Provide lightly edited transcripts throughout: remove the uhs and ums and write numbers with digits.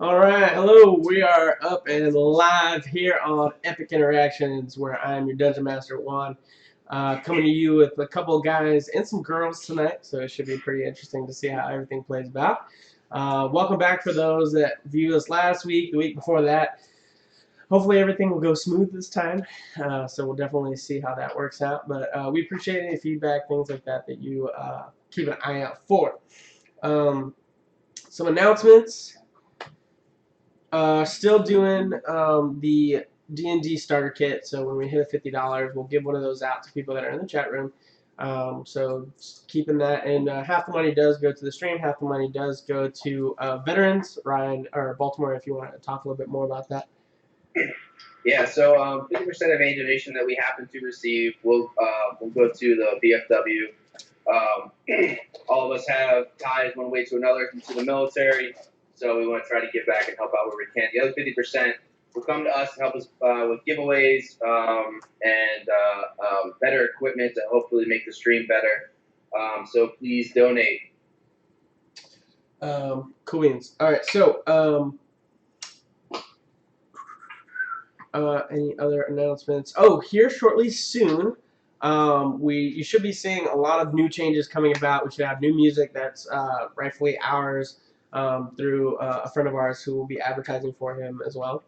Alright, hello, we are up and live here on Epic Interactions, where I'm your Dungeon Master Juan, coming to you with a couple of guys and some girls tonight, so it should be pretty interesting to see how everything plays about. Welcome back for those that viewed us last week, the week before that. Hopefully everything will go smooth this time, so we'll definitely see how that works out, but we appreciate any feedback, things like that, that you keep an eye out for. Some announcements. Still doing the D&D starter kit. So when we hit $50, we'll give one of those out to people that are in the chat room. So just keeping that, and half the money does go to the stream. Half the money does go to veterans. Ryan or Baltimore, if you want to talk a little bit more about that. Yeah, so 50% of any donation that we happen to receive will go to the BFW. All of us have ties one way to another to the military, so we want to try to give back and help out where we can. The other 50% will come to us and help us with giveaways and better equipment to hopefully make the stream better. So please donate. Cool beans. All right, so any other announcements? Oh, here shortly soon. You should be seeing a lot of new changes coming about. We should have new music that's rightfully ours through a friend of ours who will be advertising for him as well.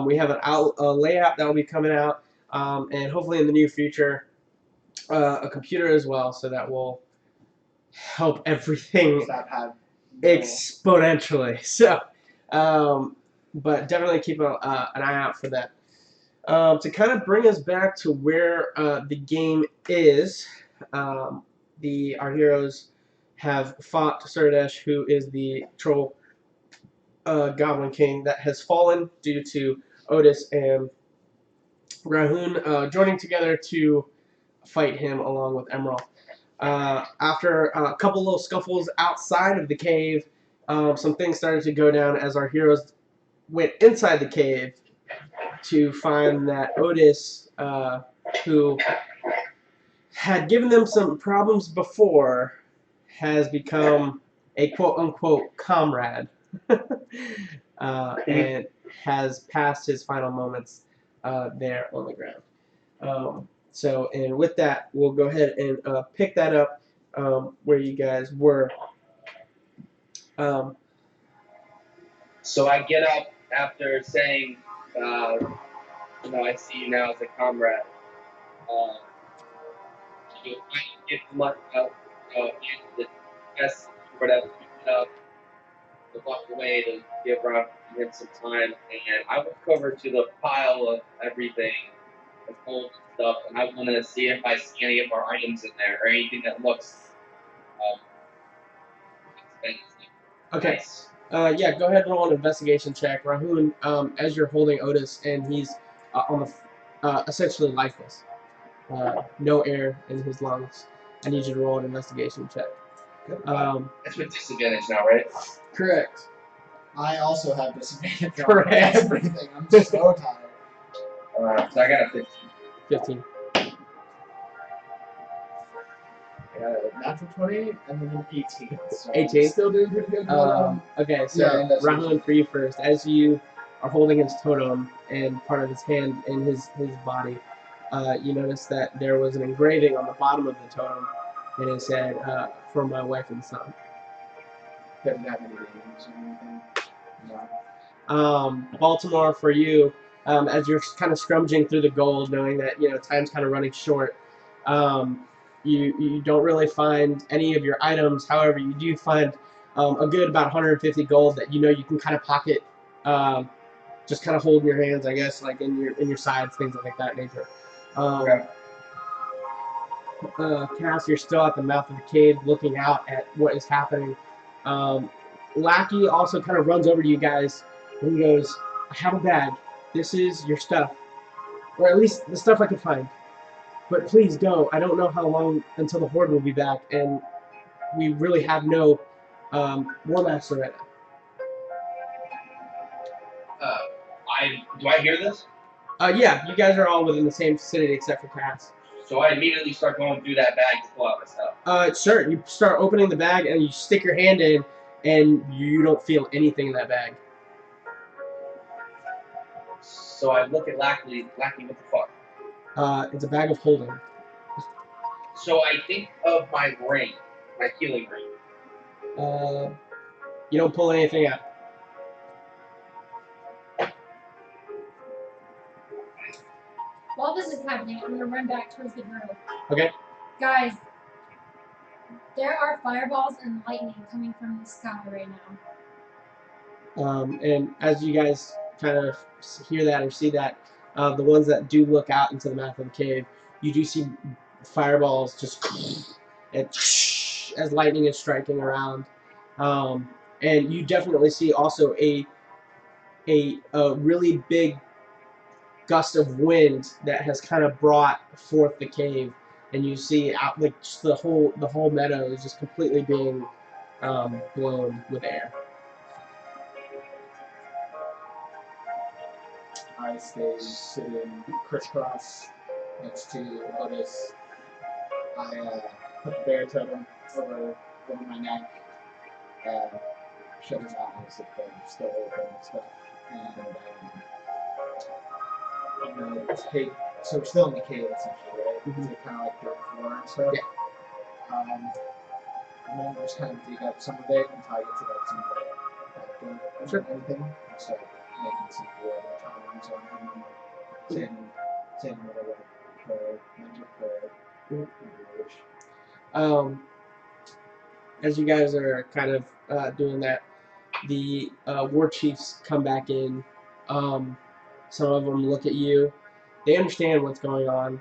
We have a layout that will be coming out, and hopefully in the near future, a computer as well, so that will help everything exponentially. So, but definitely keep an eye out for that. To kind of bring us back to where the game is, our heroes have fought Surdesh, who is the troll Goblin King that has fallen due to Otis and Rahun joining together to fight him along with Emerald. After a couple little scuffles outside of the cave, some things started to go down as our heroes went inside the cave to find that Otis, who had given them some problems before, has become a quote-unquote comrade and has passed his final moments there on the ground. And with that, we'll go ahead and pick that up where you guys were. So I get up after saying, I see you now as a comrade. I get much the best whatever to walk away to give him some time, and I will cover to the pile of everything, the gold stuff, and I want to see if I see any of our items in there or anything that looks expensive. Okay. Nice. Yeah, go ahead and roll an investigation check. Rahun, as you're holding Otis, and he's on the essentially lifeless. No air in his lungs. I need you to roll an investigation check. That's with disadvantage now, right? Correct. I also have disadvantage on Correct. everything. I'm just so tired. So I got a 15. 15. I got a natural 20 and then an 18. So 18? I'm still doing pretty good. Okay, so Yeah, Rahun, for you first. As you are holding his totem and part of his hand in his body, you notice that there was an engraving on the bottom of the totem, and it said, "For my wife and son." Doesn't have any names or anything. No. Baltimore, for you, as you're kind of scrummaging through the gold, knowing that time's kind of running short, you don't really find any of your items. However, you do find a good about 150 gold that you can kind of pocket, just kind of hold in your hands, I guess, like in your sides, things like that nature. Cass, you're still at the mouth of the cave, looking out at what is happening. Lackey also kind of runs over to you guys, and he goes, "I have a bag. This is your stuff, or at least the stuff I can find. But please go. I don't know how long until the horde will be back, and we really have no war master right now." Do I hear this? Yeah, you guys are all within the same vicinity except for Cass. So I immediately start going through that bag to pull out my stuff. Sure. You start opening the bag and you stick your hand in, and you don't feel anything in that bag. So I look at Lackey, what the fuck? It's a bag of holding. So I think of my ring, my healing ring. You don't pull anything out. While this is happening, I'm gonna run back towards the group. Okay. Guys, there are fireballs and lightning coming from the sky right now. And as you guys kind of hear that or see that, the ones that do look out into the mouth of the cave, you do see fireballs just and as lightning is striking around. And you definitely see also a really big gust of wind that has kind of brought forth the cave, and you see out like just the whole meadow is just completely being blown with air. I stay sitting crisscross next to Otis. I put the bear totem over my neck and shut his eyes if they're still open and stuff. And I'm gonna take. So we're still in the cave essentially, right? Mhm. So kind of like dirt floor and stuff. Yeah. I'm gonna just kind of dig up some of it until I get to like some like dirt Sure. and everything. And start making some wood and charms on him, saying whatever prayer, mental prayer. As you guys are kind of doing that, the war chiefs come back in. Some of them look at you. They understand what's going on,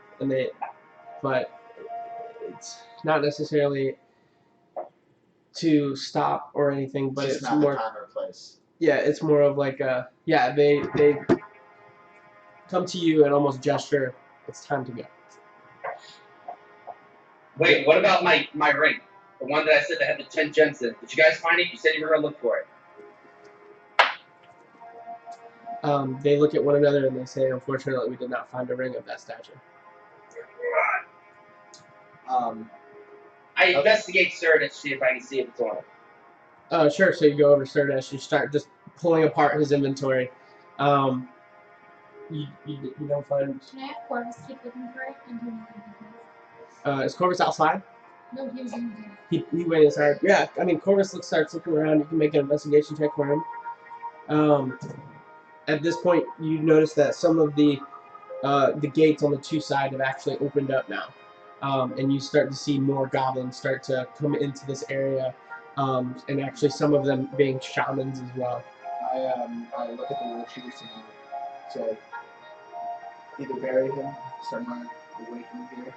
but it's not necessarily to stop or anything. But Just it's not more, the time or place. yeah, it's more of like a, yeah. They come to you and almost gesture. It's time to go. Wait, what about my ring? The one that I said that had the 10 gems in. Did you guys find it? You said you were gonna look for it. They look at one another and they say, "Unfortunately, we did not find a ring of that stature." I investigate Sir to see if I can see if it's on it. Sure. So you go over to Serdesh, you start just pulling apart his inventory. You don't find. Can I have Corvus keep looking for it until we leave the cave? Is Corvus outside? No, he was in the cave. He went inside. Yeah, I mean Corvus starts looking around. You can make an investigation check for him. At this point, you notice that some of the gates on the two sides have actually opened up now, and you start to see more goblins start to come into this area, and actually some of them being shamans as well. I look at the war chiefs and say, either bury him somewhere away from here,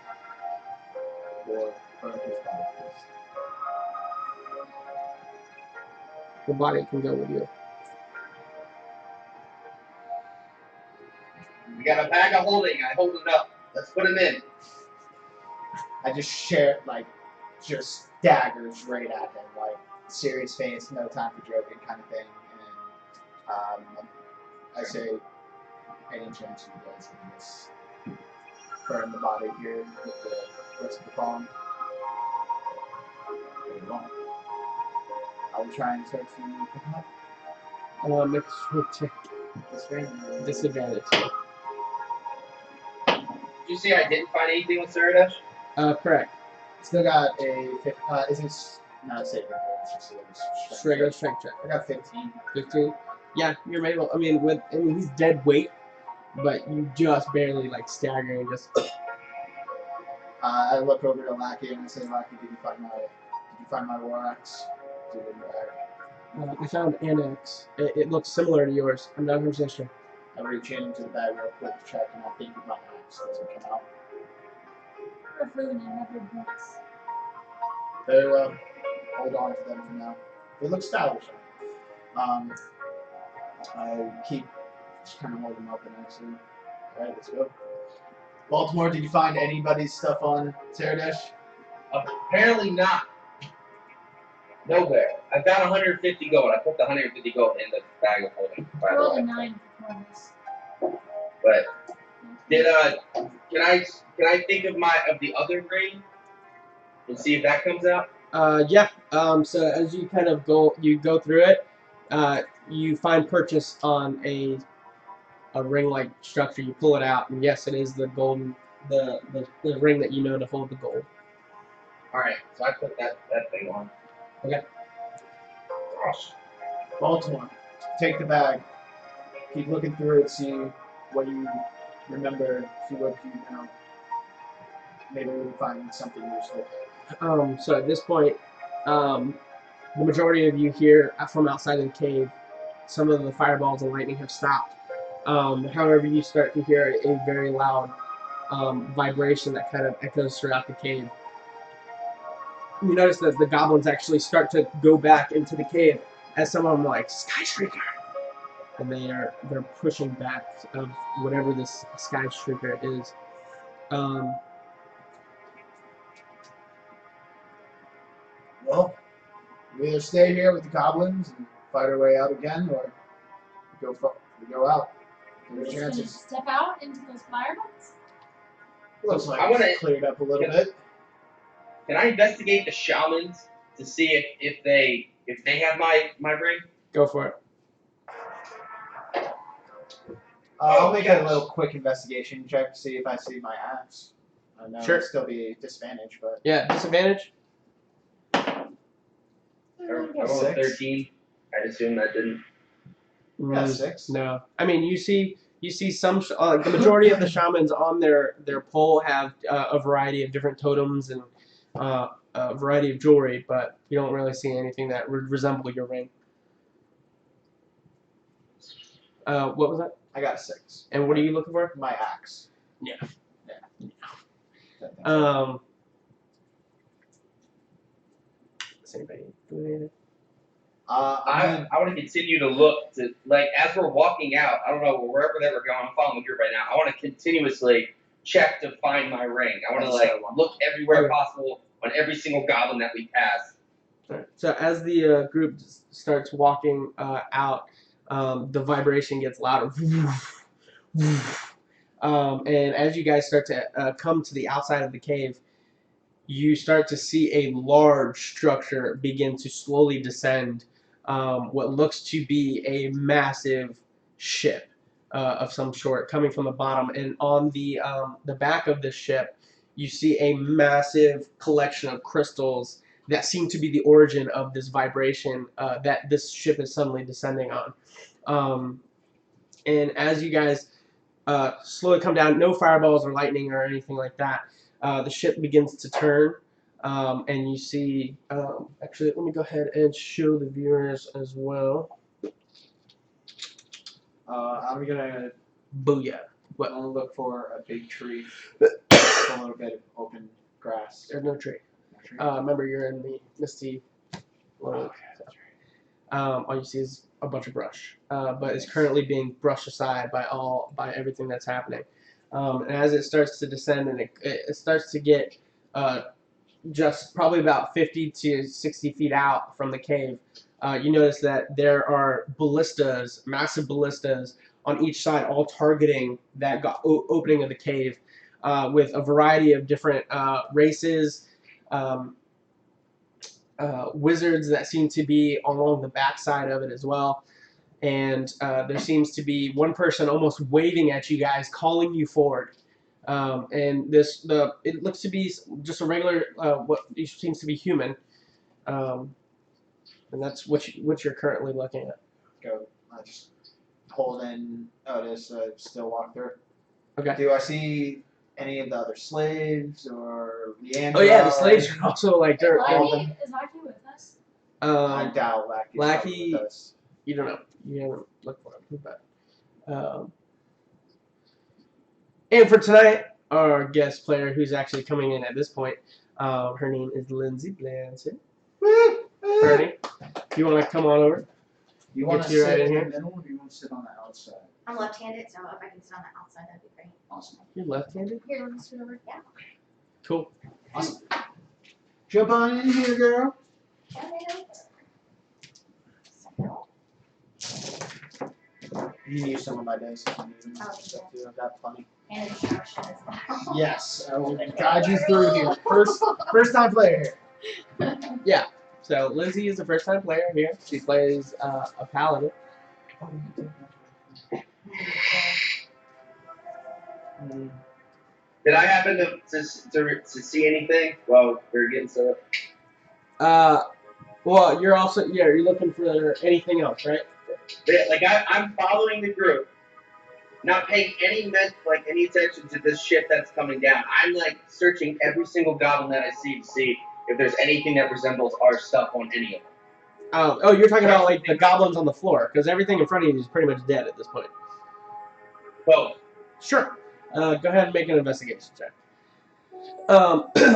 or burn his body first. The body can go with you. We got a bag of holding. I hold it up. Let's put him in. I just share just daggers right at him, like serious face, no time for joking kind of thing. And I say, any chance you guys can just burn the body here with the rest of the bomb? They won't. I'll be trying to pick him up. Make a strength check. Disadvantage. Did you see I didn't find anything with Sir? Correct. Still got a 15. Is this not a saving throw? It's just a Regular strength check. I got 15. 15. Yeah, you're able. I mean, he's dead weight, but you just barely like stagger and just. I look over to Lackey and I say, Lackey, did you find my war axe? Is it in the bag? I found an axe. It looks similar to yours. I'm not 100% sure. I reach into the bag real quick to check, and I think my axe doesn't come out. We're fruit and have your books. Very well. Hold on to them for now. They look stylish. I keep just kind of holding them up and I say, alright, let's go. Baltimore, did you find anybody's stuff on Saradesh? Apparently not. Nowhere. I found 150 gold. I put the 150 gold in the bag of holding. I rolled a 9 for Corvus. But can I think of the other ring and see if that comes out? Yeah. So as you kind of go through it, you find purchase on a ring-like structure. You pull it out, and yes, it is the golden the ring that you know to hold the gold. All right, so I put that thing on. Okay. Gosh. Baltimore, take the bag. Keep looking through it, see what you remember, see what you know. Maybe we'll find something useful. So at this point, the majority of you here from outside of the cave, some of the fireballs and lightning have stopped. However, you start to hear a very loud vibration that kind of echoes throughout the cave. You notice that the goblins actually start to go back into the cave as some of them are like Sky Shrieker, and they're pushing back of whatever this Sky Shrieker is. Well, we either stay here with the goblins and fight our way out again, or we go out. What are Just your gonna chances? step out into those fireballs. Looks like I wanna- it's cleared up a little bit. Can I investigate the shamans to see if they have my ring? Go for it. I'll make a little quick investigation check to see if I see my axe. I know Sure. it'll still be disadvantage, but Yeah, disadvantage. I rolled a 6. 13. I'd assume that didn't. Yeah, 6. No, I mean you see some the majority of the shamans on their pole have a variety of different totems and a variety of jewelry, but you don't really see anything that would resemble your ring. What was that? I got a 6. And what are you looking for? My axe. Yeah. That thing's Is anybody doing anything? I I want to continue to look to as we're walking out. I don't know wherever they were going. I'm following the group right now. I want to continuously check to find my ring. I want to look everywhere Okay. possible on every single goblin that we pass. Alright. So as the group starts walking out, the vibration gets louder. And as you guys start to come to the outside of the cave, you start to see a large structure begin to slowly descend. What looks to be a massive ship of some sort coming from the bottom, and on the back of this ship, you see a massive collection of crystals that seem to be the origin of this vibration that this ship is suddenly descending on. And as you guys slowly come down, no fireballs or lightning or anything like that, the ship begins to turn. And you see, actually, let me go ahead and show the viewers as well. I'm gonna Booyah. What? look for a big tree with a little bit of open grass. There's no tree. No tree? Remember, you're in the misty look. All you see is a bunch of brush, but it's currently being brushed aside by everything that's happening. And as it starts to descend and it starts to get just probably about 50 to 60 feet out from the cave, you notice that there are ballistas, massive ballistas on each side, all targeting that opening of the cave, with a variety of different races, wizards that seem to be along the backside of it as well. And there seems to be one person almost waving at you guys, calling you forward. And it looks to be just a regular what seems to be human, and that's what you're currently looking at. Go. I just hold in. Oh, it is still walk through. Okay. Do I see any of the other slaves or Leandro? Oh yeah, the slaves are also like they're all. Lackey, is Lackey with us? I doubt Lackey's Lackey- with us. You don't know. You haven't looked for him, but. And for tonight, our guest player, who's actually coming in at this point, her name is Lindsay Blanson. Bernie, you want to come on over? You want Get to you sit right in in here? the middle, or do you want to sit on the outside? I'm left-handed, so if I can sit on the outside, that'd be great. Awesome. You're left-handed. Here, let me scoot over. Yeah. Cool. Awesome. Jump on in here, girl. You can use some of my dice if you need them. Oh, Stuff too. I've got plenty. And instructions as well. Yes, I will guide you through here. First time player here. Yeah. So Lindsay is the first time player here. She plays a paladin. Did I happen to see anything while we were getting set up? Well, you're also you're looking for anything else, right? Yeah, like I'm following the group, not paying any attention to this ship that's coming down. I'm like searching every single goblin that I see to see if there's anything that resembles our stuff on any of them. Oh, you're talking about like the goblins on the floor, because everything in front of you is pretty much dead at this point. Both. Sure. Go ahead and make an investigation check.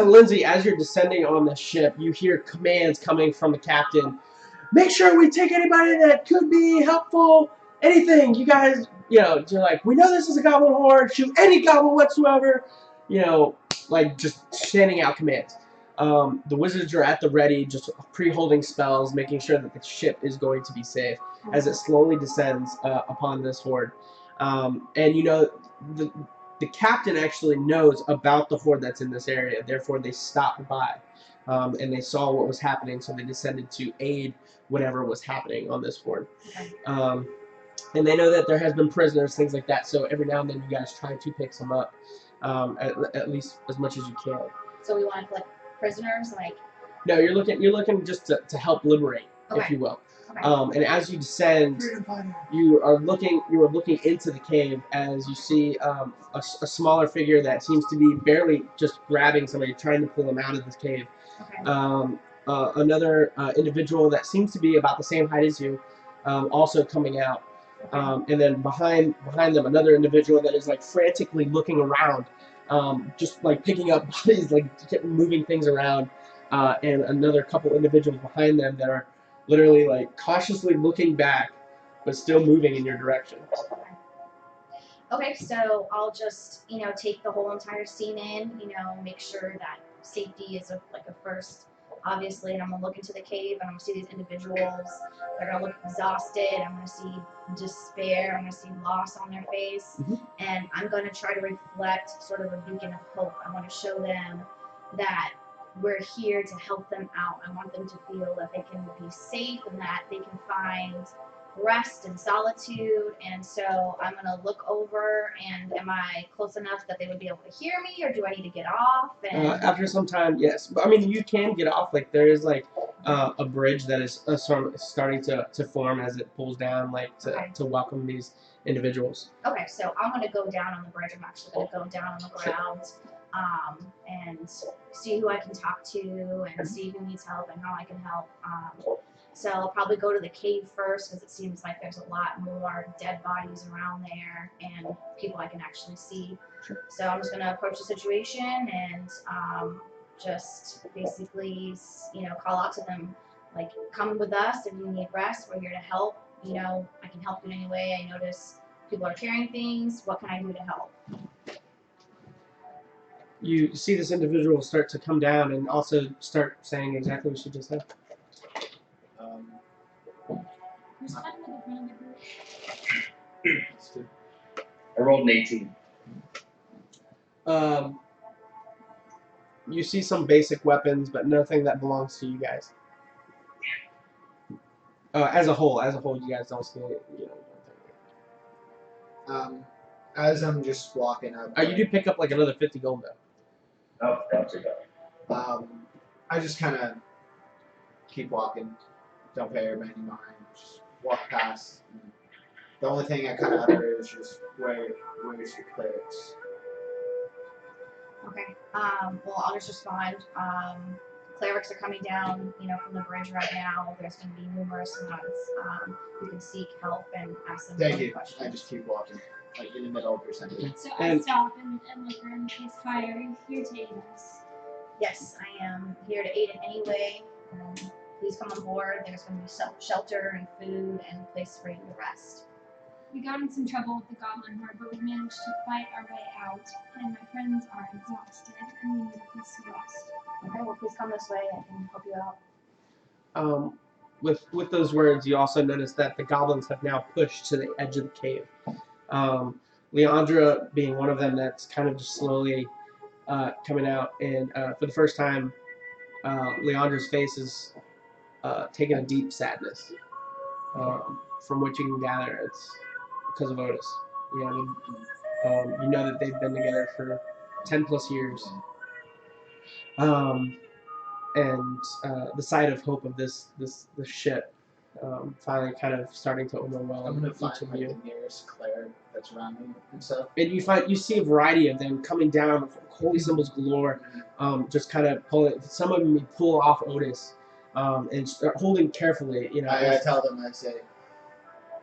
Lindsay, as you're descending on the ship, you hear commands coming from the captain. Make sure we take anybody that could be helpful. Anything, you guys, you're like, we know this is a goblin horde. Shoot any goblin whatsoever. Like just sending out commands. The wizards are at the ready, just pre-holding spells, making sure that the ship is going to be safe as it slowly descends upon this horde. And the captain actually knows about the horde that's in this area. Therefore, they stopped by and they saw what was happening, so they descended to aid whatever was happening on this horde. And they know that there has been prisoners, things like that. So every now and then, you guys try to pick some up, at least as much as you can. So we want to collect prisoners, like. No, you're looking just to help liberate, if you will. Okay. And as you descend, you are looking into the cave as you see a smaller figure that seems to be barely just grabbing somebody, trying to pull them out of this cave. Okay. Another individual that seems to be about the same height as you, also coming out. And then behind them, another individual that is like frantically looking around, just like picking up bodies, like moving things around. And another couple individuals behind them that are literally like cautiously looking back, but still moving in your direction. Okay, so I'll just, take the whole entire scene in, make sure that safety is a first, obviously, and I'm gonna look into the cave and I'm gonna see these individuals. They're gonna look exhausted. I'm gonna see despair. I'm gonna see loss on their face, and I'm gonna try to reflect sort of a beacon of hope. I want to show them that we're here to help them out. I want them to feel that they can be safe and that they can find rest and solitude. And so I'm gonna look over, and am I close enough that they would be able to hear me, or do I need to get off? And After some time, yes. But I mean, you can get off. Like there is like a bridge that is starting to form as it pulls down, like to welcome these individuals. Okay, so I'm gonna go down on the bridge. I'm actually gonna go down on the ground, and see who I can talk to and see who needs help and how I can help. So I'll probably go to the cave first because it seems like there's a lot more dead bodies around there and people I can actually see. Sure. So I'm just gonna approach the situation and just basically, call out to them, like, come with us if you need rest. We're here to help. I can help you in any way. I notice people are carrying things. What can I do to help? You see this individual start to come down and also start saying exactly what she just said. Who's fighting with the front of the group? I rolled an 18. You see some basic weapons, but nothing that belongs to you guys. As a whole, you guys don't see it. As I'm just walking up, You do pick up like another 50 gold though. Oh, that's it. I just kind of keep walking, don't pay her any mind, just walk past. The only thing I kind of utter is just where's your clerics? Okay. Well, I'll just respond. Clerics are coming down, from the bridge right now. There's going to be numerous ones. You can seek help and ask them Thank you. questions. I just keep walking, like in the middle of your sentence. So I stop and look around in case hi, are you here to aid us? Yes, I am here to aid in any way. Please come on board. There's going to be shelter and food and a place for you to rest. We got in some trouble with the goblin horde, but we managed to fight our way out, and my friends are exhausted, and we need a piece of rest. Okay, well, please come this way. I can help you out. With those words, you also notice that the goblins have now pushed to the edge of the cave. Leandra being one of them that's kind of just slowly coming out, and for the first time, Leandra's face is taking a deep sadness. From what you can gather, it's because of Otis. You know that they've been together for 10 plus years. And the sight of hope of this ship finally kind of starting to overwhelm I'm gonna each find of like you. the nearest cleric that's around me and stuff. And you see a variety of them coming down, holy symbols galore, just kind of pulling. Some of them pull off Otis, and start holding carefully. I tell them, I say,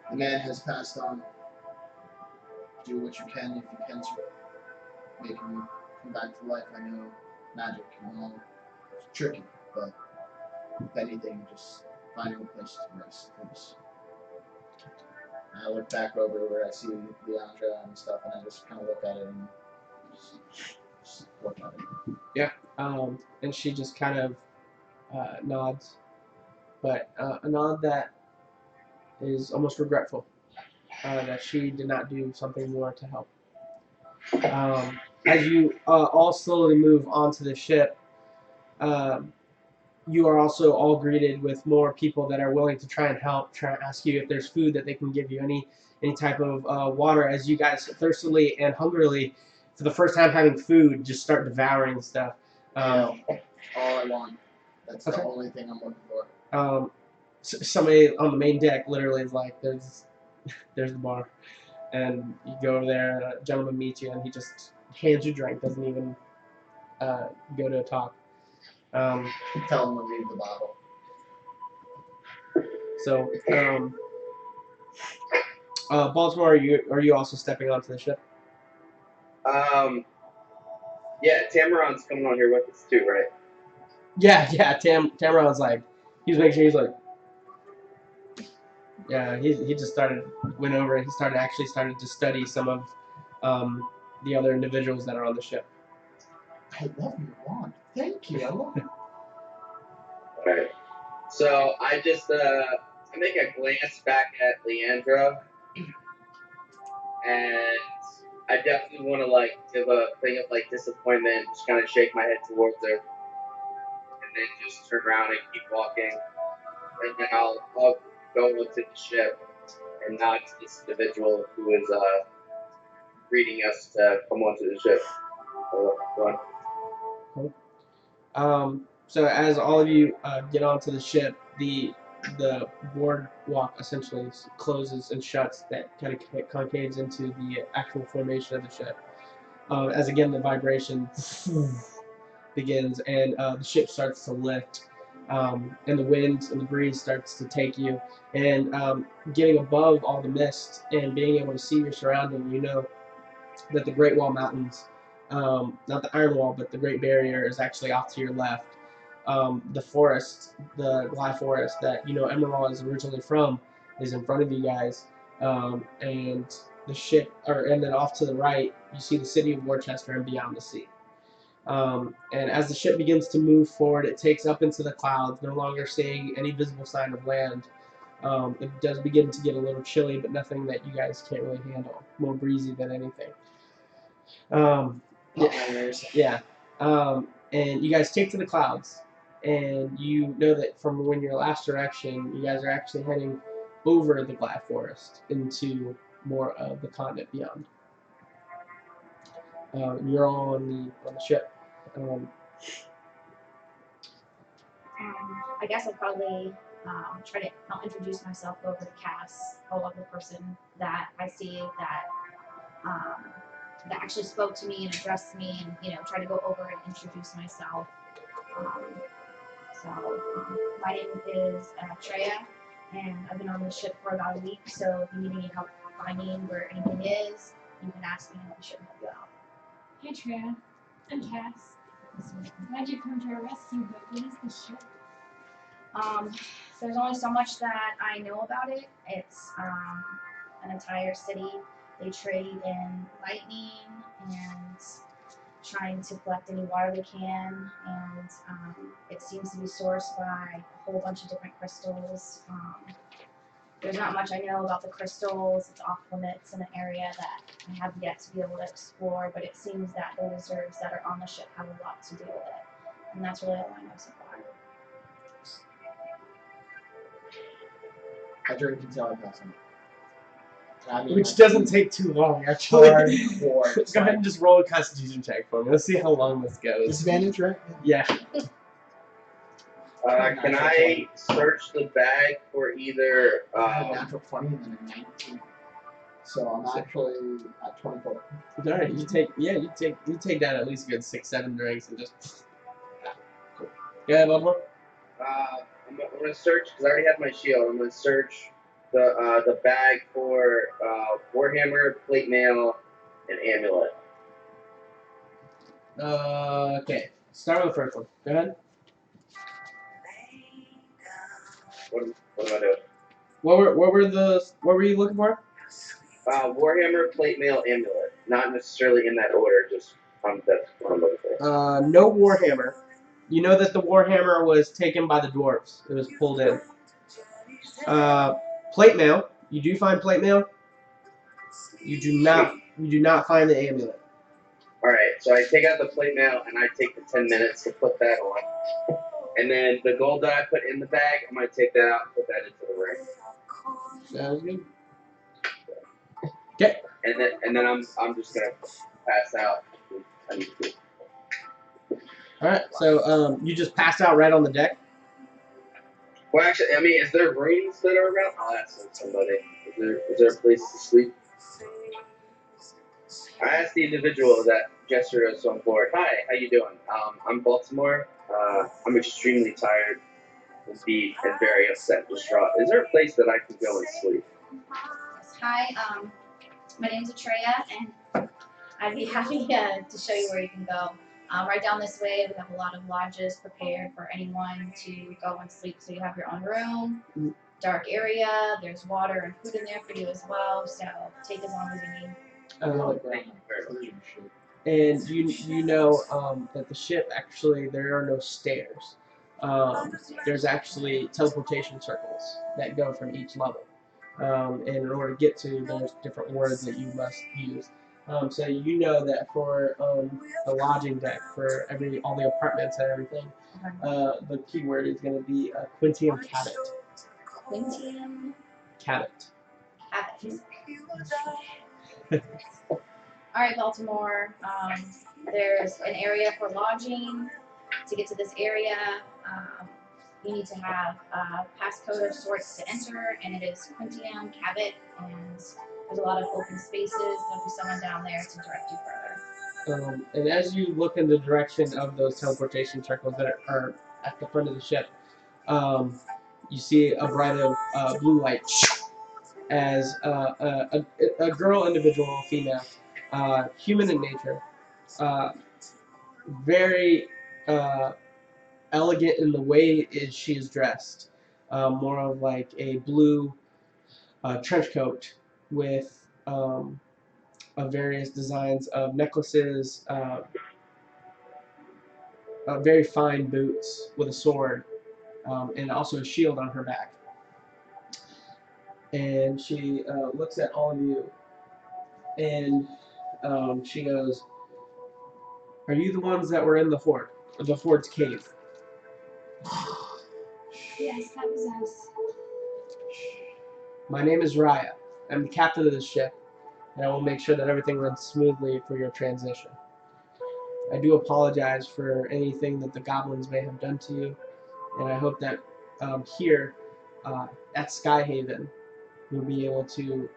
the man has passed on. Do what you can if you can to make him come back to life. I know magic and all it's tricky, but if anything, just find a place to rest, please. And I look back over where I see Leandra and stuff, and I just kind of look at it and just look at it. And she just kind of nods, but a nod that is almost regretful that she did not do something more to help. As you all slowly move onto the ship, um, you are also all greeted with more people that are willing to try and help, try and ask you if there's food that they can give you, any type of water, as you guys thirstily and hungrily, for the first time having food, just start devouring stuff. All I want. That's Okay. the only thing I'm looking for. Somebody on the main deck literally is like, there's the bar. And you go over there, a gentleman meets you, and he just hands you a drink, doesn't even go to talk. Tell him to leave the bottle. So, Baltimore, are you also stepping onto the ship? Yeah, Tamaron's coming on here with us too, right? Yeah. Tamaron's like, he's making sure he's like, yeah. He just went over and he started to study some of the other individuals that are on the ship. I love your wand. Thank you. I love it. Alright. So I just I make a glance back at Leandra, and I definitely want to like give a thing of like disappointment, just kind of shake my head towards her, and then just turn around and keep walking, and then I'll go into the ship and nod to this individual who is greeting us to come onto the ship. So as all of you get onto the ship, the boardwalk essentially closes and shuts. That kind of concaves into the actual formation of the ship. As again the vibration begins and the ship starts to lift, and the wind and the breeze starts to take you, and getting above all the mist and being able to see your surrounding, you know that the Great Wall Mountains, not the Iron Wall, but the Great Barrier is actually off to your left. The forest, the Gly Forest that Emerald is originally from, is in front of you guys, and the ship, and then off to the right, you see the city of Worcester and beyond the sea. And as the ship begins to move forward, it takes up into the clouds, no longer seeing any visible sign of land. It does begin to get a little chilly, but nothing that you guys can't really handle. More breezy than anything. Yeah. And you guys take to the clouds, and you know that from when your last direction, you guys are actually heading over the Black Forest into more of the continent beyond. You're all on the ship. I guess I'll probably I'll introduce myself over to Cass, a local person that I see that that actually spoke to me and addressed me, and try to go over and introduce myself. My name is Treya, and I've been on the ship for about a week. So if you need any help finding where anything is, you can ask me, and I should help you out. Hey Treya, I'm Cass. Glad you come to our rescue, but what is the ship? There's only so much that I know about it. It's an entire city. They trade in lightning and trying to collect any water they can, and it seems to be sourced by a whole bunch of different crystals. There's not much I know about the crystals. It's off limits in an area that I have yet to be able to explore, but it seems that the wizards that are on the ship have a lot to do with it, and that's really all I know so far. I drink until I pass out. I mean, Which doesn't take too long, actually. hardcore. It's Go ahead like- and just roll a Constitution check for me. Let's see how long this goes. Disadvantage, right? Yeah. Can I search the bag for either I had a natural 20 and then a 19. So I'm actually at 24. All right, you take down at least a good 6-7 drinks and just. Cool. Yeah, Baltimore. I'm gonna search because I already have my shield. I'm gonna search the bag for warhammer, plate mail, and amulet. Okay. Start with the first one. Go ahead. What am I doing? What were you looking for? Warhammer, plate mail, amulet. Not necessarily in that order. Just that's what I'm looking for. No Warhammer. You know that the Warhammer was taken by the dwarves. It was pulled in. Plate mail. You do find plate mail. You do not find the amulet. All right. So I take out the plate mail and I take the 10 minutes to put that on. And then the gold that I put in the bag, I'm gonna take that out and put that into the ring. Sounds good. Okay. And then I'm just gonna pass out. All right. So you just passed out right on the deck. Well, actually, I mean, is there rooms that are around? I'll ask somebody. Is there a place to sleep? I asked the individual that gestured us on board. Hi, how you doing? I'm Baltimore. I'm extremely tired, indeed, and very upset and distraught. Is there a place that I can go and sleep? Hi, my name's Atreya, and I'd be happy to show you where you can go. Right down this way, we have a lot of lodges prepared for anyone to go and sleep. So you have your own room, dark area. There's water and food in there for you as well. So take as long as you need. And you know that the ship actually there are no stairs. There's actually teleportation circles that go from each level. And in order to get to, there's different words that you must use. So you know that for the lodging deck, for all the apartments and everything, the keyword is going to be Quintium Cabot. Quintium Cabot. Cabot. All right, Baltimore. There's an area for lodging. To get to this area, you need to have a passcode of sorts to enter, and it is Quintium Cabot. And there's a lot of open spaces. There'll be someone down there to direct you further. And as you look in the direction of those teleportation circles that are at the front of the ship, you see a bright of blue light as a girl, individual, female, human in nature, very elegant in the way she is dressed, more of like a blue trench coat with various designs of necklaces, very fine boots with a sword, and also a shield on her back. And she looks at all of you, and she goes, "Are you the ones that were in the Horde's cave?" Yes, that was us. My name is Raya. I'm the captain of this ship, and I will make sure that everything runs smoothly for your transition. I do apologize for anything that the goblins may have done to you, and I hope that here at Sky Haven, you'll be able to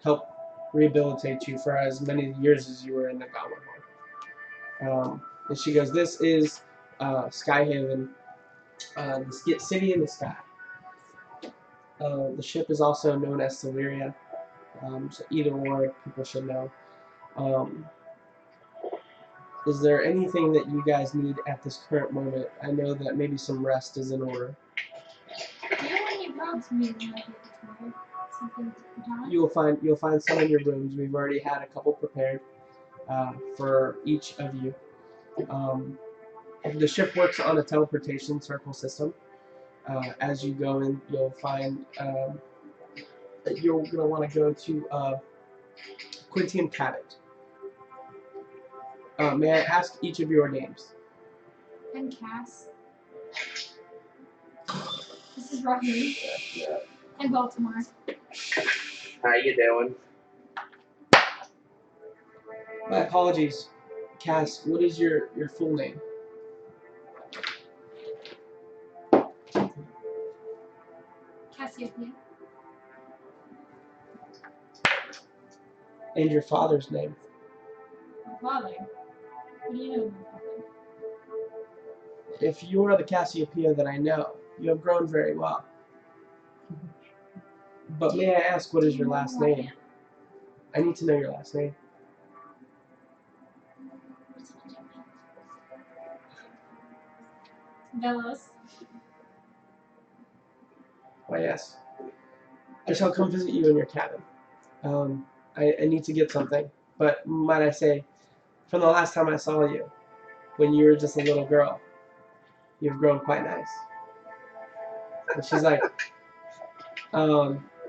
help rehabilitate you for as many years as you were in the Goblin Horde. And she goes, "This is Sky Haven, the city in the sky. The ship is also known as Celeria, so either or people should know. Is there anything that you guys need at this current moment? I know that maybe some rest is in order. Do you have any robes we might be able to wear? Something to put on? You'll find some in your rooms. We've already had a couple prepared for each of you. The ship works on a teleportation circle system. As you go in, you'll find that you're going to want to go to Quintium Cabot. May I ask each of your names? I'm Cass. This is Rocky and Baltimore. How you doing? My apologies, Cass. What is your full name? Cassiopeia. And your father's name? My father. What do you know of my father? If you are the Cassiopeia that I know, you have grown very well. But may I ask, what is your last name? I need to know your last name. Velos. Why, yes. I shall come visit you in your cabin. I need to get something, but might I say, from the last time I saw you, when you were just a little girl, you've grown quite nice. And she's like,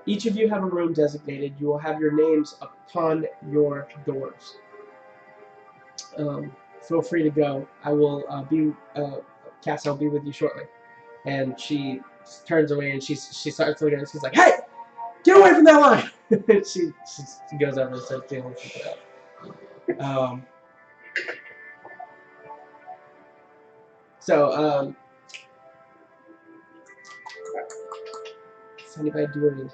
each of you have a room designated. You will have your names upon your doors. Feel free to go. I will Cass, I'll be with you shortly. And she turns away and she starts looking and she's like, hey! Get away from that line! she goes over and starts dealing with something else. Does anybody do anything?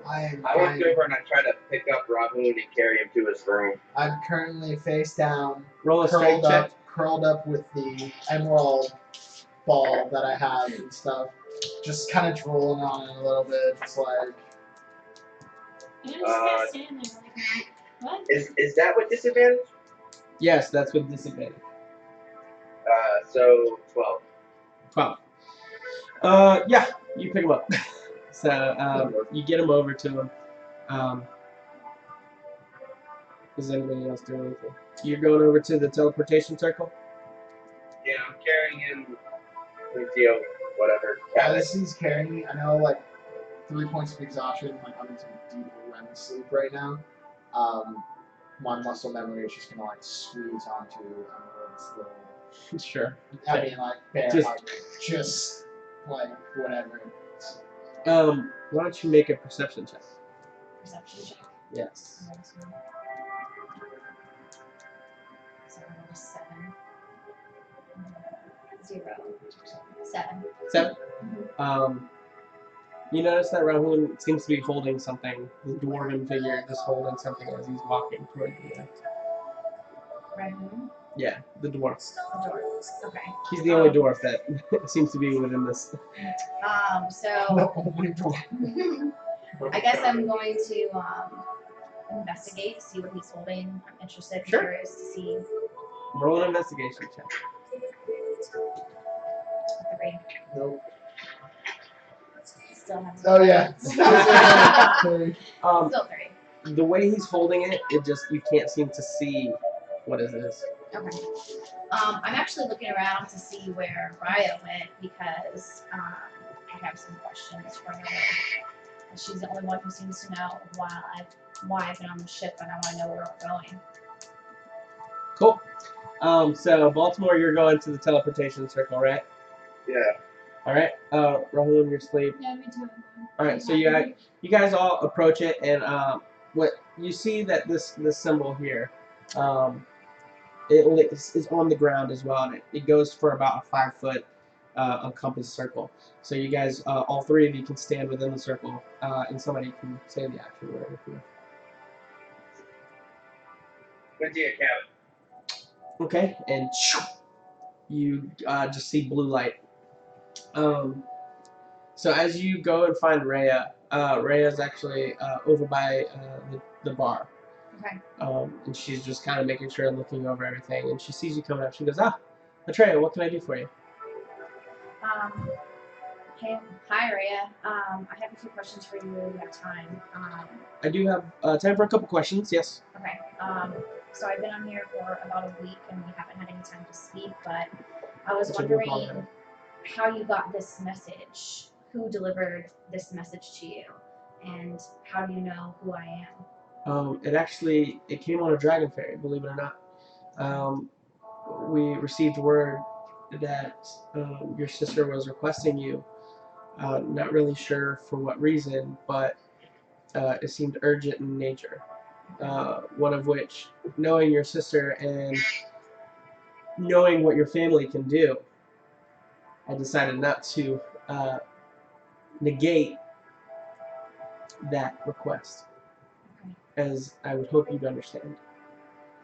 I walk over and I try to pick up Rahun and carry him to his room. I'm currently face down, Roll a strength check. curled up with the emerald ball that I have and stuff. Just kind of drooling on it a little bit, just like. And I'm just kind of standing there like, what? Is that with disadvantage? Yes, that's with disadvantage. So 12. 12. Yeah, you pick him up. So you get him over to him. Does anybody else do anything? You're going over to the teleportation circle? Yeah, I'm carrying him into whatever. As he's carrying me, I know like 3 points of exhaustion, like I'm in some deep REM sleep right now. My muscle memory is just gonna like squeeze onto this little. Sure. I mean, like bear hug, just like whatever. Why don't you make a perception check? Perception check. Yes. So I rolled a 7. 0. 7. 7? You notice that Rahul seems to be holding something, the dwarven figure just holding something as he's walking toward you. Rahun? Yeah, the dwarf. The dwarf. Okay. He's the only dwarf that seems to be within this. So Only dwarf. I guess I'm going to investigate, see what he's holding. I'm interested, Sure. curious to see. Roll an investigation check. 3. Nope. Still have. Oh yeah. Still 3. The way he's holding it, you can't seem to see what it is. Okay. I'm actually looking around to see where Raya went because I have some questions for her. And she's the only one who seems to know why I've been on the ship, and I want to know where we're going. Cool. So Baltimore, you're going to the teleportation circle, right? Yeah. All right. Rahul, in your sleep. Yeah, me too. All right. So you guys all approach it, and what you see that this symbol here, it is on the ground as well, and it goes for about a 5-foot encompassed circle. So you guys, all 3 of you, can stand within the circle, and somebody can say the action whatever. Went to your cabin. Okay, and you just see blue light. So as you go and find Rhea, Rhea's actually over by the bar. Okay. And she's just kind of making sure and looking over everything. And she sees you coming up. She goes, Atreya, what can I do for you? Hey, hi, Rhea. I have a few questions for you. We have time. I do have time for a couple questions. Yes. Okay. So I've been on here for about a week, and we haven't had any time to speak. But I was wondering how you got this message. Who delivered this message to you, and how do you know who I am? It came on a dragon ferry, believe it or not. We received word that your sister was requesting you Not really sure for what reason, but it seemed urgent in nature. One of which, knowing your sister and knowing what your family can do, I decided not to negate that request, Okay. as I would hope you'd understand.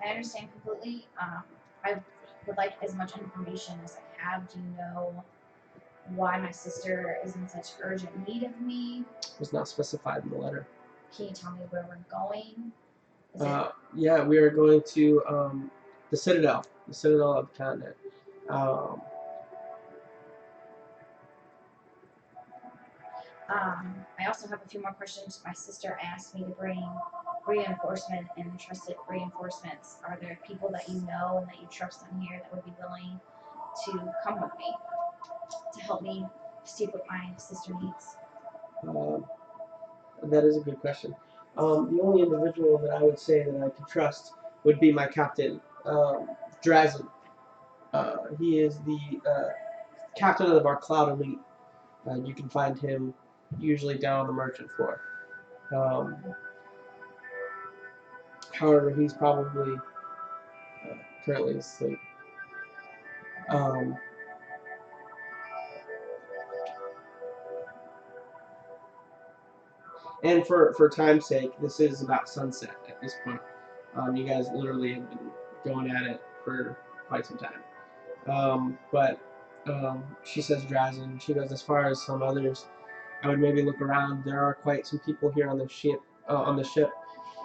I understand completely. I would like as much information as I have. Do you know why my sister is in such urgent need of me? It was not specified in the letter. Can you tell me where we're going? Is it Yeah, we are going to the Citadel of the continent. Um, I also have a few more questions. My sister asked me to bring reinforcement and trusted reinforcements. Are there people that you know and that you trust in here that would be willing to come with me to help me see what my sister needs? um, that is a good question. The only individual that I would say that I could trust would be my captain, Drazen. He is the captain of our Cloud Elite. You can find him usually down on the merchant floor. Um, However, he's probably currently asleep. Um, and for time's sake, this is about sunset at this point. You guys literally have been going at it for quite some time. But she says Drazen. She goes, as far as some others, I would maybe look around. There are quite some people here on the ship,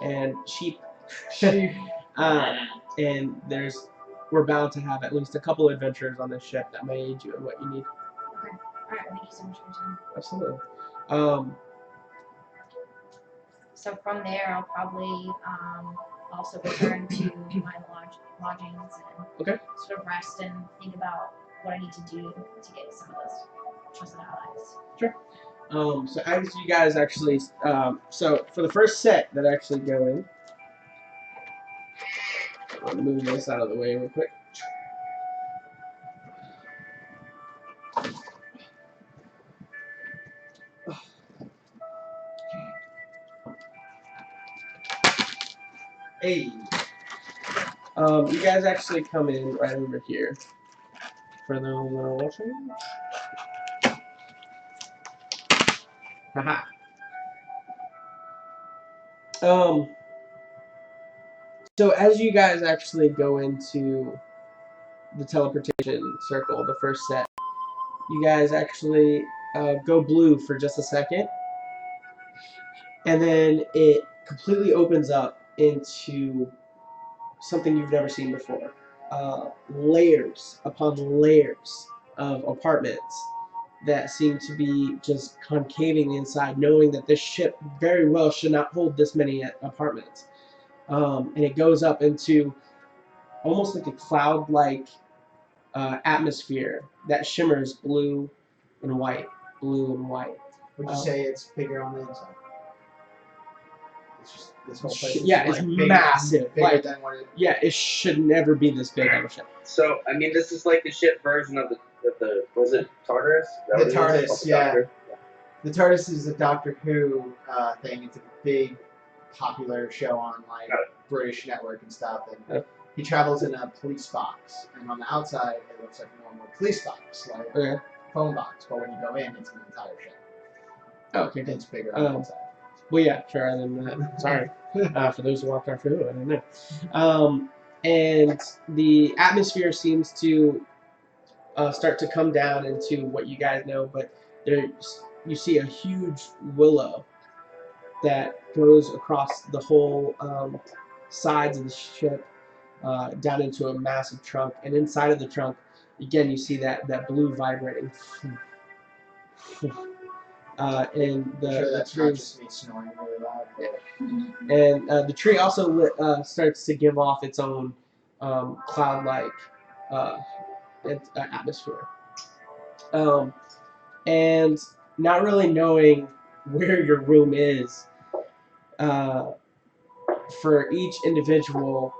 and sheep. uh, and we're bound to have at least a couple adventures on this ship that may aid you in what you need. Okay. All right. Thank you so much for your time. Absolutely. Um, So from there, I'll probably also return to my lodgings and Okay. sort of rest and think about what I need to do to get some of those trusted allies. Sure. So as you guys actually, so for the first set that actually go in, I'm gonna move this out of the way real quick. Hey. You guys actually come in right over here for those that are watching. Haha. So as you guys actually go into the teleportation circle, the first set, you guys actually go blue for just a second, and then it completely opens up into something you've never seen before. Layers upon layers of apartments that seem to be just concaving inside, knowing that this ship very well should not hold this many apartments. And it goes up into almost like a cloud-like atmosphere that shimmers blue and white, blue and white. Would you say it's bigger on the inside? It's just this whole place. Yeah, it's massive. Bigger than what it. Yeah, it should never be this big on a ship. So I mean, this is like the ship version of the was it TARDIS? The TARDIS, yeah. The TARDIS is a Doctor Who thing. It's a big, popular show on like British network and stuff. And he travels in a police box, and on the outside it looks like a normal police box, like a phone box. But when you go in, it's an entire ship. Oh, okay, it's bigger on the inside. Well, yeah, sure. And then sorry for those who walked Doctor Who. I don't know. And the atmosphere seems to start to come down into what you guys know, but you see a huge willow that goes across the whole sides of the ship down into a massive trunk, and inside of the trunk, again, you see that blue vibrating. And the tree just me snoring really loud. And the tree also starts to give off its own cloud-like atmosphere. And not really knowing where your room is, for each individual,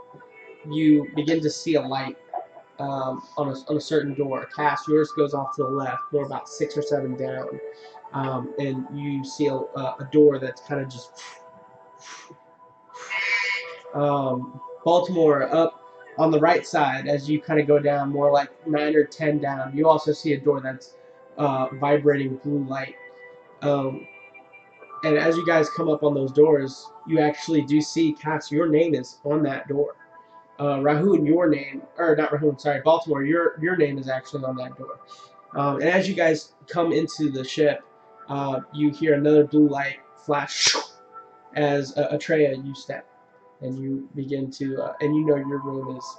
you begin to see a light on a certain door. Cass, yours goes off to the left, more about 6 or 7 down. and you see a door that's kind of just Baltimore up on the right side as you kind of go down, more like 9 or 10 down. You also see a door that's vibrating blue light. And as you guys come up on those doors, you actually do see, Cass, your name is on that door. Rahun, your name, or not Rahun, sorry, Baltimore, your name is actually on that door. And as you guys come into the ship, you hear another blue light flash as Atreya, you step, and you begin to, and you know your room is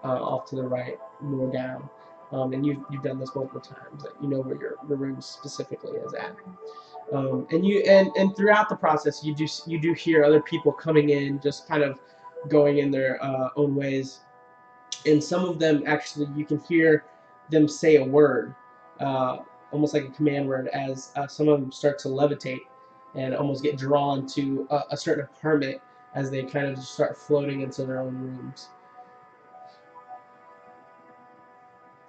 off to the right, more down. And you've done this multiple times. That you know where your room specifically is at. And throughout the process, you do hear other people coming in, just kind of going in their own ways, and some of them actually you can hear them say a word, almost like a command word, as some of them start to levitate and almost get drawn to a certain apartment as they kind of just start floating into their own rooms.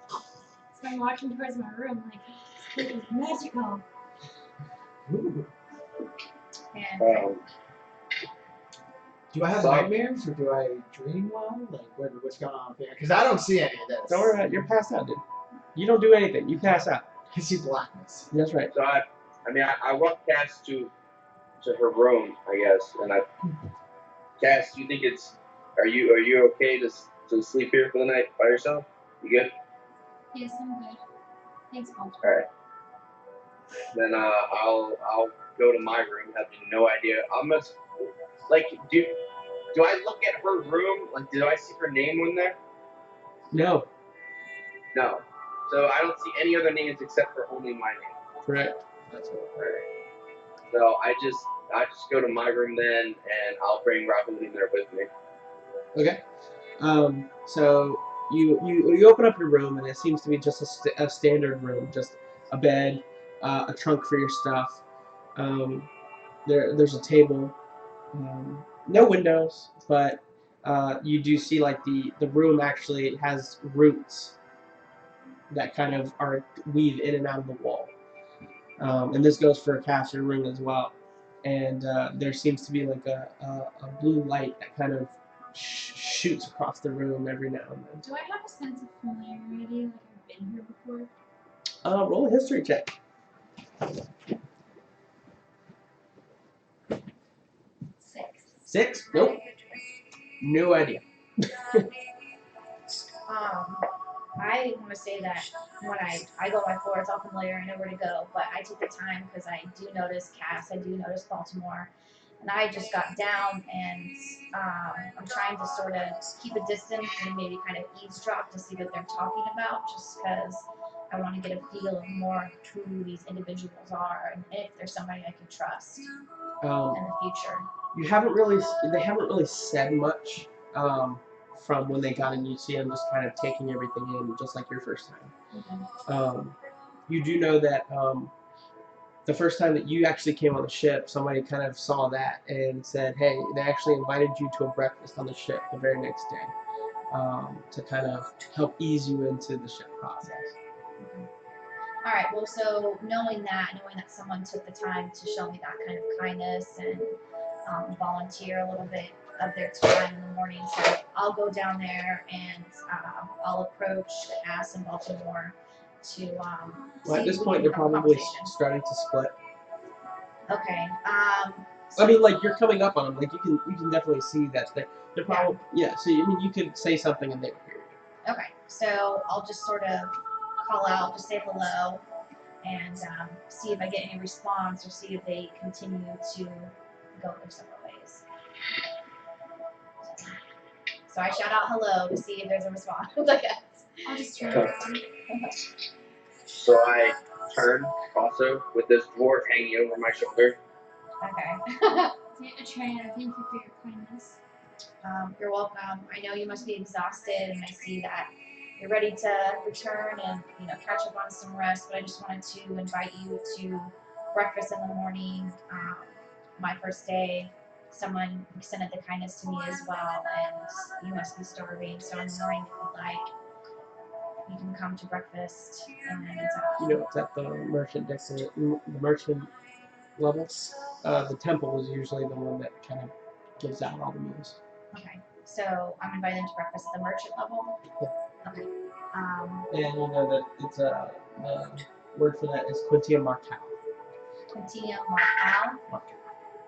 So I'm walking towards my room like, this place is magical. Ooh. And Do I have nightmares or do I dream well? Like, what's going on here? Because I don't see any of this. Don't worry about it. You're passed out, dude. You don't do anything. You pass out. I see blackness. That's right. So I walk Cass to her room, I guess, and Cass, do you think are you okay to sleep here for the night by yourself? You good? Yes, I'm good. Thanks, Baltimore. All right. Then I'll go to my room, having no idea. I'm just like, do I look at her room? Like, do I see her name in there? No. No. So I don't see any other names except for only my name. Correct. That's all right. So I just go to my room then, and I'll bring Robin in there with me. Okay. So you open up your room, and it seems to be just a standard room, just a bed, a trunk for your stuff. There's a table, no windows, but you do see like the room actually has roots that kind of are weave in and out of the wall. And this goes for a caster room as well. And there seems to be like a blue light that kind of shoots across the room every now and then. Do I have a sense of familiarity, like I've been here before? Roll a history check. 6. 6? Nope. No idea. I want to say that when I go by floor, it's all familiar, I know where to go, but I take the time because I do notice Cass, I do notice Baltimore, and I just got down and I'm trying to sort of keep a distance and maybe kind of eavesdrop to see what they're talking about, just because I want to get a feel of more who these individuals are and if there's somebody I can trust in the future. They haven't really said much from when they got in. You see them just kind of taking everything in, just like your first time. Mm-hmm. You do know that the first time that you actually came on the ship, somebody kind of saw that and said, hey, they actually invited you to a breakfast on the ship the very next day to kind of help ease you into the ship process. All right. Well, so knowing that someone took the time to show me that kind of kindness and volunteer a little bit of their time in the morning, so I'll go down there and I'll approach Cass and Baltimore to Well, at this if we point, can they're have a probably conversation. starting to split. Okay. I mean, like you're coming up on them. Like you can definitely see that they're probably So I mean, you could say something and they would hear you. Okay. So I'll just sort of call out, just say hello, and see if I get any response or see if they continue to go their separate ways. So I shout out hello to see if there's a response, I guess. I'll just turn around. So I turn also with this dwarf hanging over my shoulder. Okay. Atreya, thank you for your kindness. You're welcome. I know you must be exhausted, and I see that you're ready to return and catch up on some rest. But I just wanted to invite you to breakfast in the morning. My first day, someone extended the kindness to me as well, and you must be starving. So in the morning, if you'd like, you can come to breakfast and You know, it's at the merchant level. The temple is usually the one that kind of gives out all the meals. okay. So I'm invited into breakfast at the merchant level. Yeah. Okay. And you know that it's the word for that is Quintia Marcal. Quintina Marcal.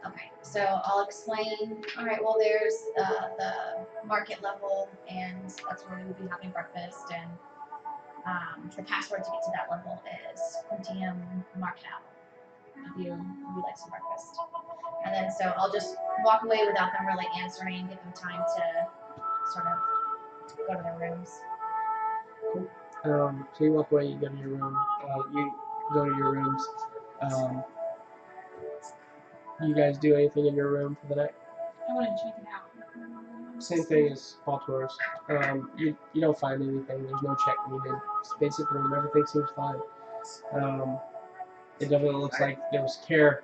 Okay, so I'll explain. All right, well, there's the market level, and that's where we will be having breakfast. And the password to get to that level is Quintium Marcal. If you would like some breakfast, and then so I'll just walk away without them really answering, give them time to sort of go to their rooms. So you walk away, you go to your room. You go to your rooms. You guys do anything in your room for the night? I want to check it out. Same thing as all tours. You don't find anything. There's no check needed. It's basic room. Everything seems fine. It definitely looks like there was care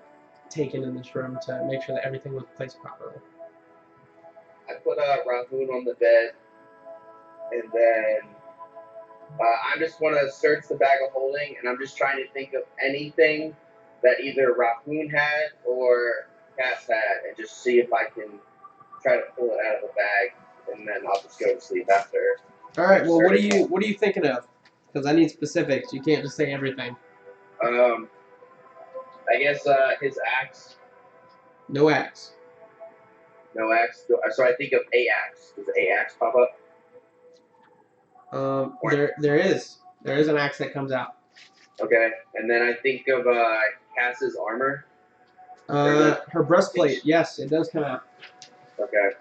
taken in this room to make sure that everything was placed properly. I put Rahoon on the bed, and then I just want to search the bag of holding, and I'm just trying to think of anything that either Rahoon had or Cass had, and just see if I can try to pull it out of the bag, and then I'll just go to sleep after. All right. Well, what are you thinking of? Because I need specifics. You can't just say everything. I guess his axe. No axe. No axe. So I think of a axe. Does a axe pop up? There is an axe that comes out. Okay, and then I think of Cass's armor. Her breastplate. Yes, it does come out. Okay.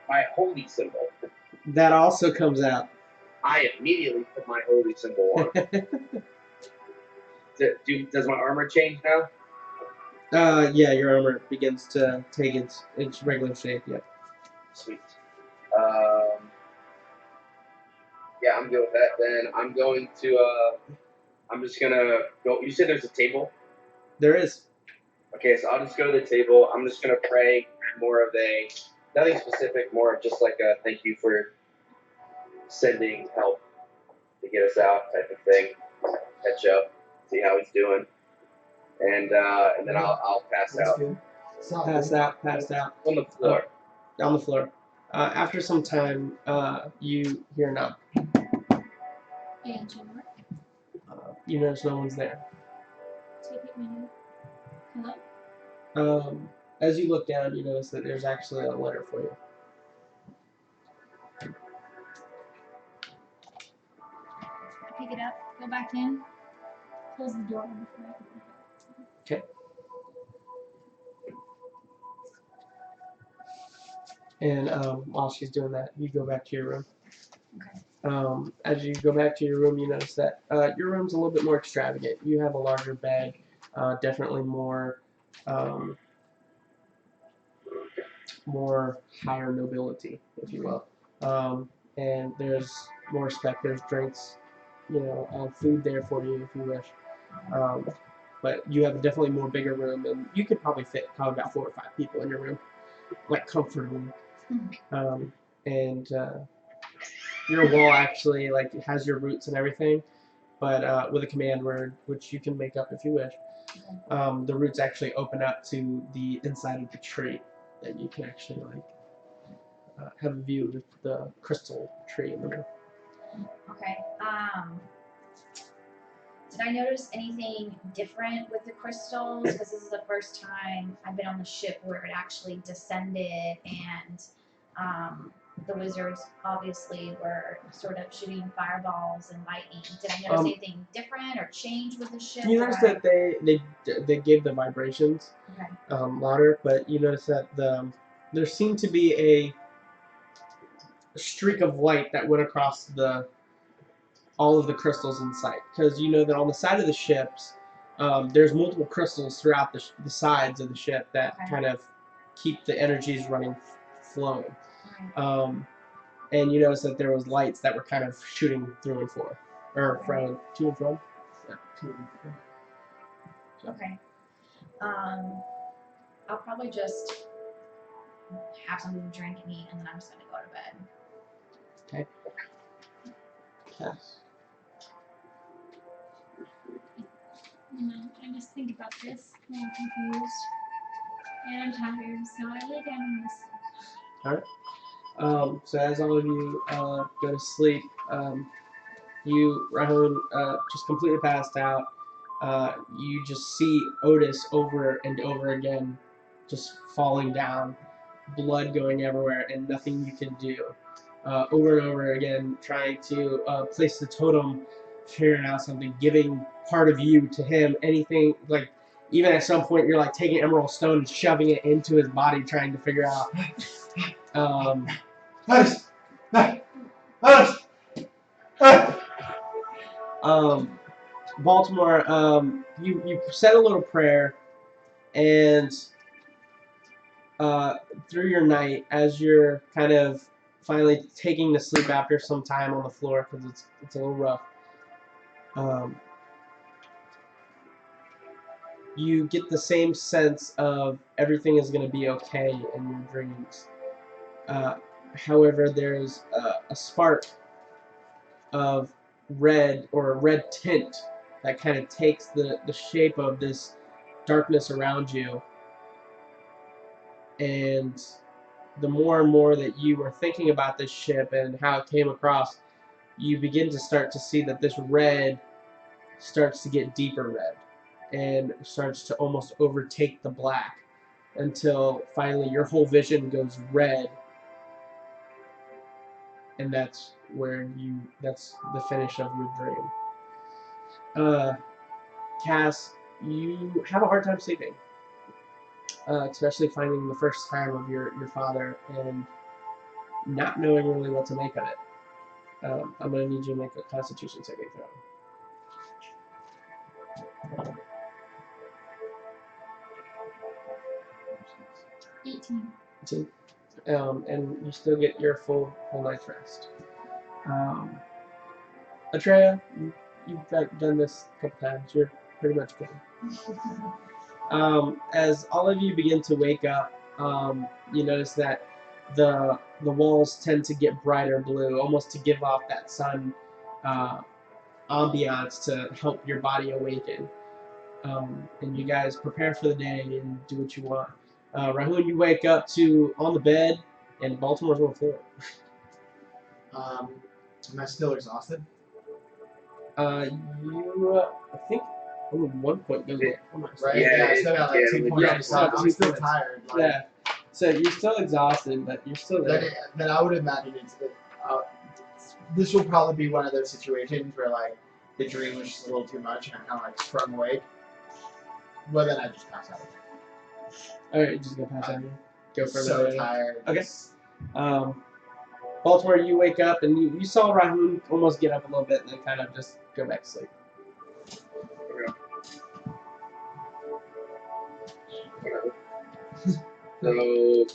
My holy symbol. That also comes out. I immediately put my holy symbol on. Does my armor change now? Yeah, your armor begins to take its regular shape. Yeah. Sweet. Yeah, I'm good with that. Then I'm going to. I'm just gonna go. You said there's a table. There is. Okay, so I'll just go to the table. I'm just gonna pray more of a nothing specific, more of just like a thank you for sending help to get us out type of thing. Catch up, see how he's doing, and then I'll pass That's out good. Passed out on the floor. on the floor. After some time, you hear a knock. Answer. You notice no one's there. Take it minute. Hello? As you look down, you notice that there's actually a letter for you. Pick it up. Go back in. Close the door. Okay. And while she's doing that, you go back to your room. Okay. As you go back to your room, you notice that your room's a little bit more extravagant. You have a larger bed, definitely more higher nobility, if you will. And there's more spec. There's drinks, food there for you if you wish. But you have definitely more bigger room, and you could probably fit about 4 or 5 people in your room, like comfortably. And your wall actually has your roots and everything, but with a command word, which you can make up if you wish. The roots actually open up to the inside of the tree, that you can actually have a view of the crystal tree in the room. Okay. Did I notice anything different with the crystals? Because this is the first time I've been on the ship where it actually descended, and the wizards obviously were sort of shooting fireballs and lightning. Did I notice anything different or change with the ship? You notice that they gave the vibrations louder, but you notice that there seemed to be a streak of light that went across all of the crystals in sight, because you know that on the side of the ships, there's multiple crystals throughout the sides of the ship that kind of keep the energies flowing. And you notice that there was lights that were kind of shooting through and from, to and from. Yeah, to and from. Okay. I'll probably just have something to drink and eat, and then I'm just gonna go to bed. Yes. I just think about this, and I'm confused, and I'm tired, so I lay down and listen. So as all of you go to sleep, you, Rahun, just completely passed out. You just see Otis over and over again, just falling down, blood going everywhere, and nothing you can do. Over and over again, trying to place the totem, figuring out something, giving part of you to him, anything, like, even at some point you're like taking Emerald Stone and shoving it into his body, trying to figure out. Baltimore, you said a little prayer, and through your night, as you're kind of finally taking to sleep after some time on the floor, because it's a little rough, you get the same sense of everything is going to be okay in your dreams. However, there's a spark of red, or a red tint, that kind of takes the shape of this darkness around you, and the more and more that you are thinking about this ship and how it came across, you begin to start to see that this red starts to get deeper red and starts to almost overtake the black, until finally your whole vision goes red, and that's the finish of your dream. Cass, you have a hard time sleeping, especially finding the first time of your father and not knowing really what to make of it. I'm going to need you to make a Constitution saving throw. 18. 18. And you still get your full night's rest. Atreya, you've done this a couple times. You're pretty much good. As all of you begin to wake up, you notice that the walls tend to get brighter blue, almost to give off that sun ambiance to help your body awaken. And you guys prepare for the day and do what you want. Rahul, you wake up on the bed, and Baltimore's on the floor. Am I still exhausted? You, I think only 1 point goes away. Right? Yeah, I still got like yeah, 2 points. yeah, I'm still still 2 points. tired. Like, Yeah. So you're still exhausted, but you're still there. Then I would imagine this will probably be one of those situations where like the dream was just a little too much and I'm kind of like sprung awake. But then I just pass out. Alright, you're just gonna pass out here. Go for So another. tired. Okay. Baltimore, you wake up and you saw Rahun almost get up a little bit and then kind of just go back to sleep. So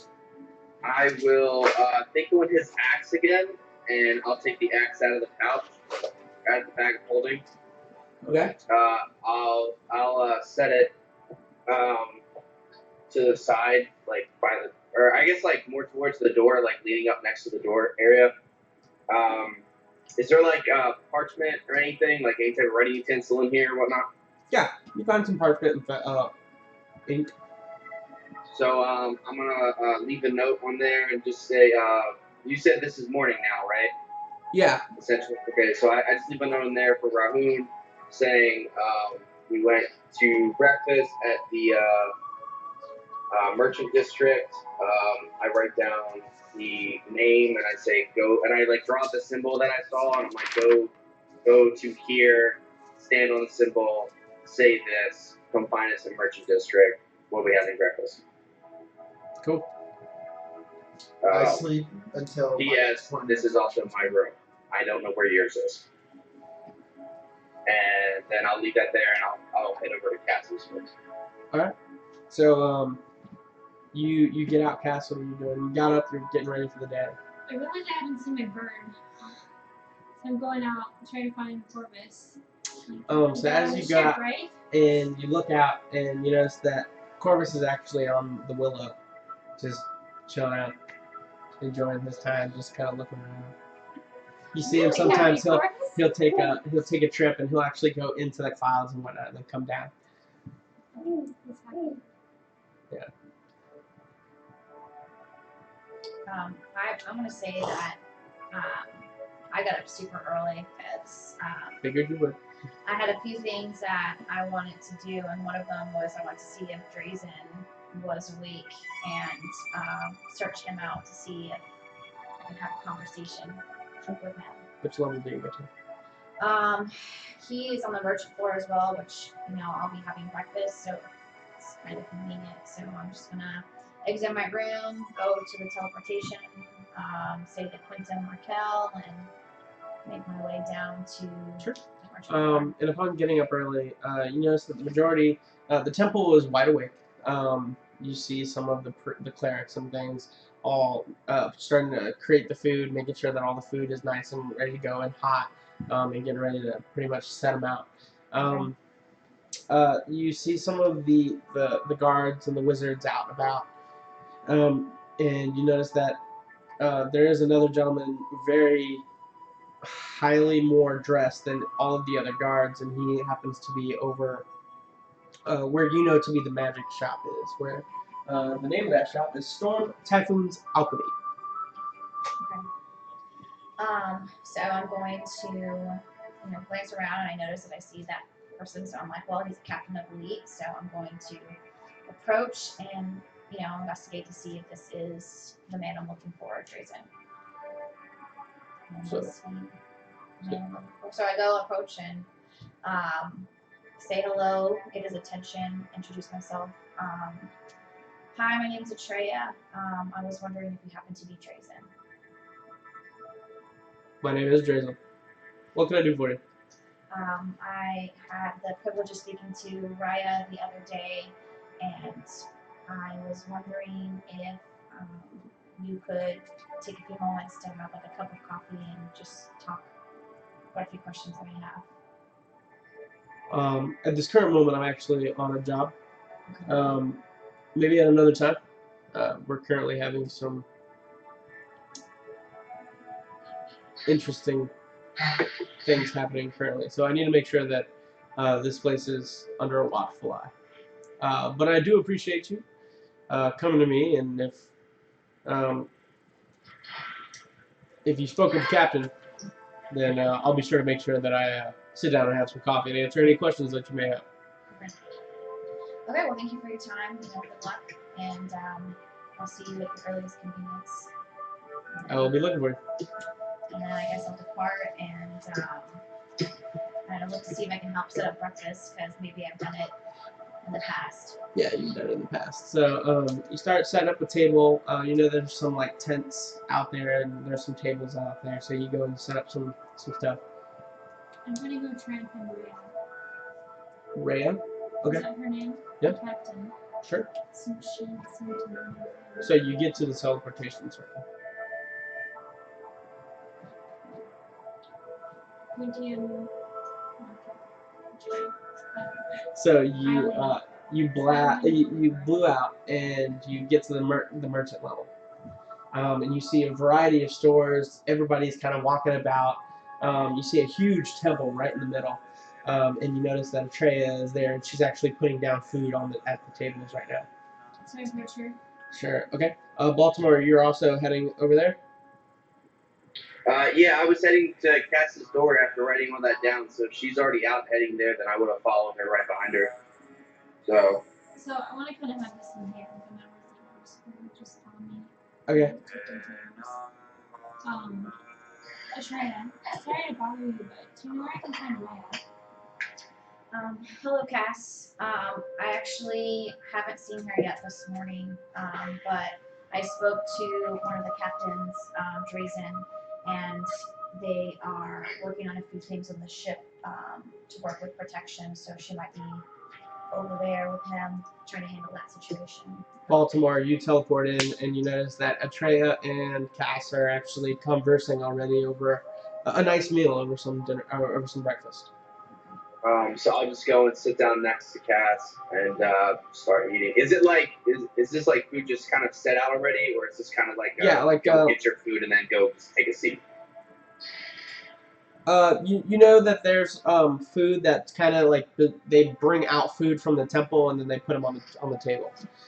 I will think of his axe again, and I'll take the axe out of the pouch, out of the bag of holding. Okay. I'll set it to the side, like or I guess like more towards the door, like leading up next to the door area. Is there like parchment or anything, like any type of writing utensil in here or whatnot? Yeah, you find some parchment and ink. So I'm gonna leave a note on there and just say, you said this is morning now, right? Yeah. Essentially. Okay, so I just leave a note in there for Rahun saying we went to breakfast at the merchant district. I write down the name and I say go, and I like draw out the symbol that I saw, and I'm like go to here, stand on the symbol, say this, come find us in merchant district. We'll be having breakfast. Cool. I sleep until. P.S. This is also my room. I don't know where yours is. And then I'll leave that there, and I'll head over to Cassie's first. All right. So you get out, Cass. What are you doing? You got up. You're getting ready for the day. I realize I haven't seen my bird. So I'm going out trying to find Corvus. So as you go out right? and you look out and you notice that Corvus is actually on the Willow, just chilling out, enjoying his time, just kind of looking around. You see him Really sometimes. happy, Corvus? He'll take a trip and he'll actually go into the clouds and whatnot, and then come down. He's happy. I'm gonna say that I got up super early because Figured you would. I had a few things that I wanted to do, and one of them was I wanted to see if Drazen was awake and search him out to see if I can have a conversation with him. Which level do you go to? He's on the merchant floor as well, which I'll be having breakfast, so it's kind of convenient. So I'm just gonna exit my room, go to the teleportation, say to Quentin Markel, and make my way down to Sure. the merchant floor. And upon getting up early, you notice that the majority, the temple is wide awake. You see some of the clerics and things all starting to create the food, making sure that all the food is nice and ready to go and hot, and getting ready to pretty much set them out. You see some of the guards and the wizards out and about, and you notice that there is another gentleman very highly more dressed than all of the other guards, and he happens to be over where you know to be the magic shop is, where the name of that shop is Storm Typhoon's Alchemy. So I'm going to glance around, and I notice that I see that person, so I'm like, well, he's a captain of elite, so I'm going to approach and investigate to see if this is the man I'm looking for, Drazen. So I go approach and say hello, get his attention, introduce myself. Hi, my name's Atreya. I was wondering if you happen to be Drazen. My name is Drazen. What can I do for you? I had the privilege of speaking to Raya the other day, and I was wondering if you could take a few moments to have like a cup of coffee and just talk about a few questions I may have. At this current moment, I'm actually on a job. Maybe at another time. We're currently having some interesting things happening currently, so I need to make sure that this place is under a watchful eye. But I do appreciate you coming to me, and if you spoke with the captain, then I'll be sure to make sure that I sit down and have some coffee and answer any questions that you may have. Okay, well, thank you for your time. Good luck, and I'll see you at your earliest convenience. I will be looking for you. And then I guess I'll depart and look to see if I can help set up breakfast, because maybe I've done it in the past. Yeah, you've done it in the past. So you start setting up a table. There's some like tents out there, and there's some tables out there. So you go and set up some stuff. I'm gonna go try and find Rhea. Rhea? Okay. Is that her name? Yep. The captain. Sure. So she seemed to know. So you get to the teleportation circle. Would you? Okay. So you blew out, and you get to the merchant level, and you see a variety of stores. Everybody's kind of walking about. You see a huge temple right in the middle, and you notice that Atreya is there, and she's actually putting down food at the tables right now. So I approach her. Sure. Okay. Baltimore, you're also heading over there? Yeah, I was heading to Cass's door after writing all that down, so if she's already out heading there, then I would have followed her right behind her. So I want to kind of have this in hand, but now we're just tell me. Okay. Atreya, sorry to bother you, but do you know where I can find Rhea? Hello, Cass. I actually haven't seen her yet this morning, but I spoke to one of the captains, Drazen, and they are working on a few things on the ship to work with protection, so she might be over there with him trying to handle that situation. Baltimore, you teleport in, and you notice that Atreya and Cass are actually conversing already over a nice meal, over some dinner, over some breakfast. So I'll just go and sit down next to Cass and start eating. Is it like is this like food just kind of set out already, or is this kind of like Yeah, like go get your food and then go just take a seat? you know that there's food that's kind of like they bring out food from the temple and then they put them on the table.